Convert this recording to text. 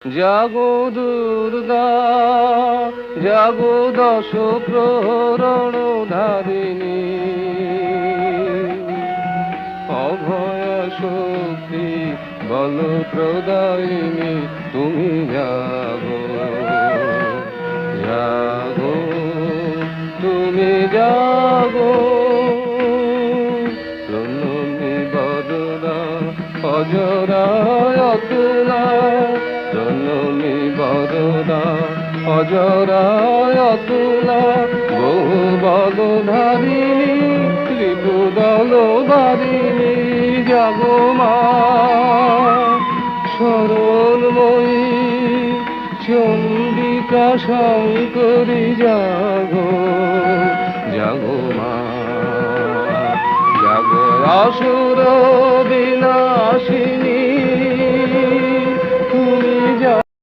জাগো দুর্গা জাগো দশ প্রহরণ ধারিণী, অভয় শক্তি বল প্রদায়িনী, তুমি জাগো জাগো তুমি জাগো। প্রণমী বরদা অজরায় অতুলা, প্রণমী বরদা অজরায় অতুলা, বহু বলধারিণী ত্রিপুদল বারিণী, জাগো মা শরণময়ী চণ্ডিকা শঙ্করী, জাগো জাগো মা জাগো। অসুর বিনাশিনী